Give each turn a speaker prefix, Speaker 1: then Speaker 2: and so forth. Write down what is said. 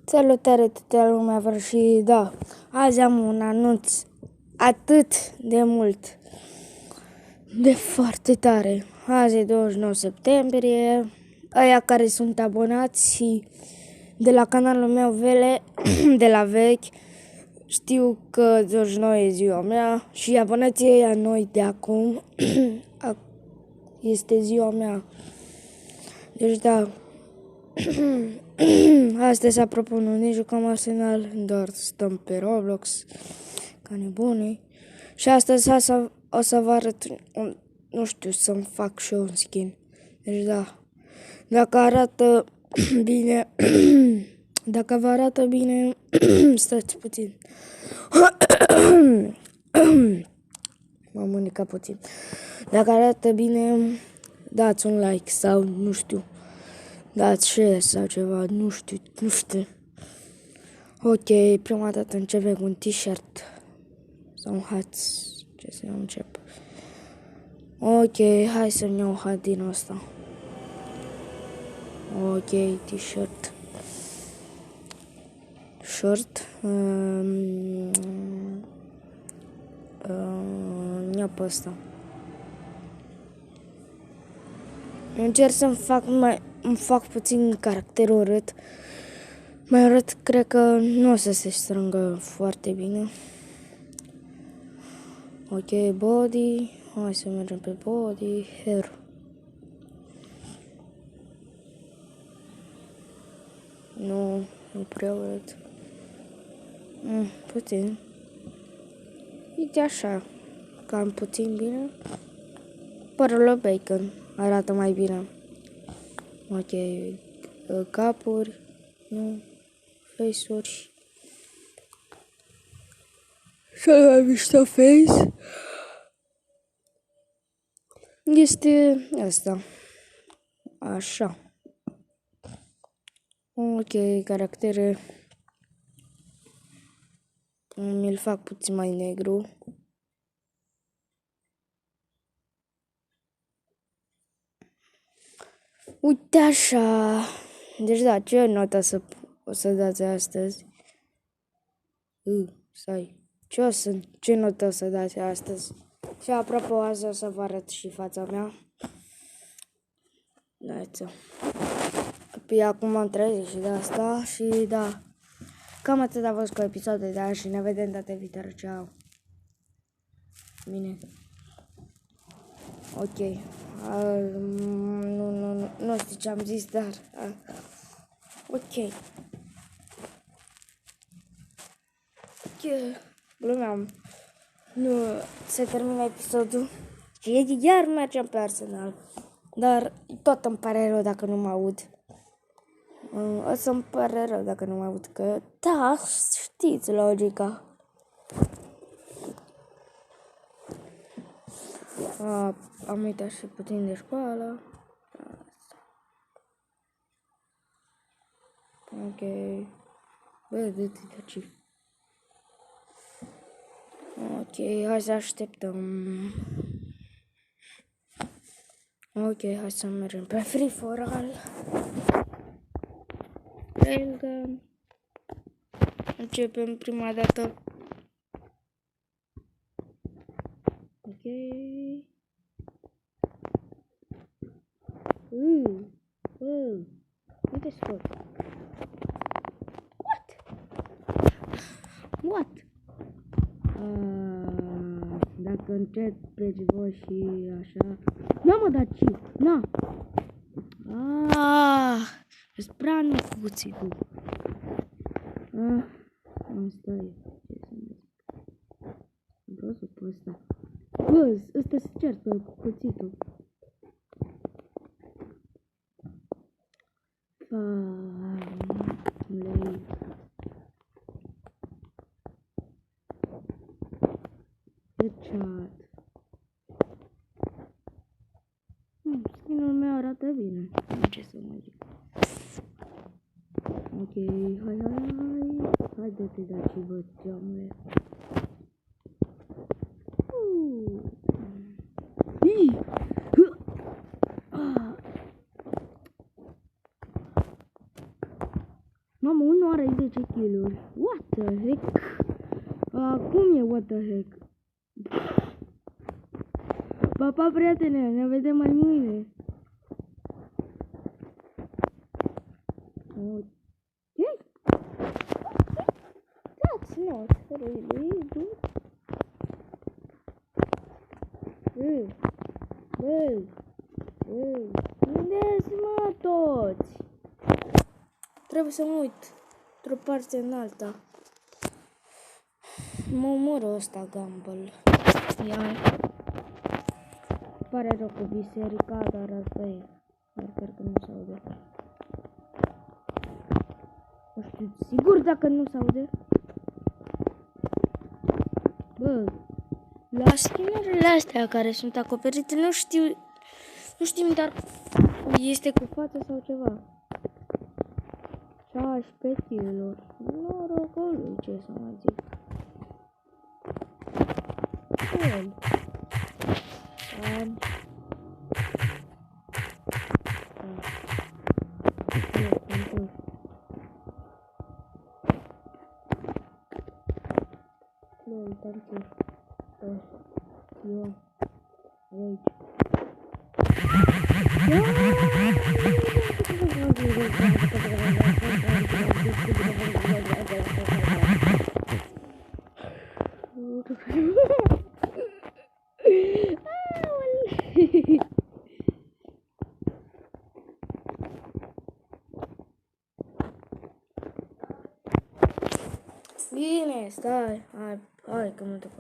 Speaker 1: Salutare tuturor lumea și da, azi am un anunț atât de mult, de foarte tare. Azi e 29 septembrie, aia care sunt abonați de la canalul meu de la vechi, știu că 29 e ziua mea și abonații ăia noi de acum, este ziua mea. Deci da, astăzi, apropo, nu ne jucăm Arsenal, doar stăm pe Roblox ca nebuni. Și astăzi o să vă arăt, nu știu, să-mi fac și eu un skin. Deci da, dacă arată bine, dacă vă arată bine, stați puțin. M-am mânicat puțin. Dacă arată bine, dați un like sau nu știu. Dați share sau ceva, nu știu. Ok, prima dată începem cu un t-shirt sau un hat, ce să încep. Ok, hai să-mi iau un hat din ăsta. Ok, t-shirt. Short. Ia pe ăsta. Încerc să-mi fac puțin caracterul urât. Mai arăt, cred că nu o să se strângă foarte bine. Ok, body. Hai să mergem pe body. Hair. Nu prea urât. Puțin. Uite așa. Cam puțin bine. Părul la bacon arată mai bine. Ok, capuri. Nu. Face-uri. Cel mai mișto face este asta. Așa. Ok, caractere. Mi-l fac puțin mai negru. Uite așa. Deci da, ce notă o să dați astăzi? Stai. Ce notă o să dați astăzi? Și apropo, azi o să vă arăt și fața mea. Da-ți-o. Păi acum am trezit și de asta și da. Cam atât a fost cu episodul de azi și ne vedem data viitoare. Ceau. Bine. Ok. Nu știu ce am zis, dar... Ok. Glumeam. Nu, se termină episodul și iar mergem pe Arsenal. Dar tot îmi pare rău dacă nu mă aud. O să-mi pare rău dacă nu mă aud, că da, știți logica. Am uitat și puțin de școală. Ok. Bă, de-te ce? Ok, hai să așteptăm. Ok, hai să mergem pe Free for All. Railgun. Începem prima dată. Ok. Uite scot. What? Dacă încep pe voi și așa... Ia mă, dar ce? Na! Îți prea nu cu cuțitul. Asta e. Ce să zic? Vreau să pe ăsta. Bă, ăsta se certă cu cuțitul. Lei. Headshot. Skin-ul meu arată bine. Ce să mai zic. Ok, hai. Hai de-te daci, bă, geamule. Mamă, unul are 10 kill-uri. What the heck? Cum e what the heck? Pa, prietene, ne vedem mai mâine. Okay. That's not really good. Unde-s, mă, toți? Trebuie să mă uit într-o parte în alta. Mă omoră ăsta Gumball. Ia. Pare rău cu biserica, dar asta e. Dar cred că nu se aude. Nu știu sigur dacă nu se aude. Bă, la schinurile astea care sunt acoperite, nu știm, dar este cu față sau ceva. 16 kill-uri. Norocul, ce să mai zic. Bun. Bine, stai, hai că mă duc.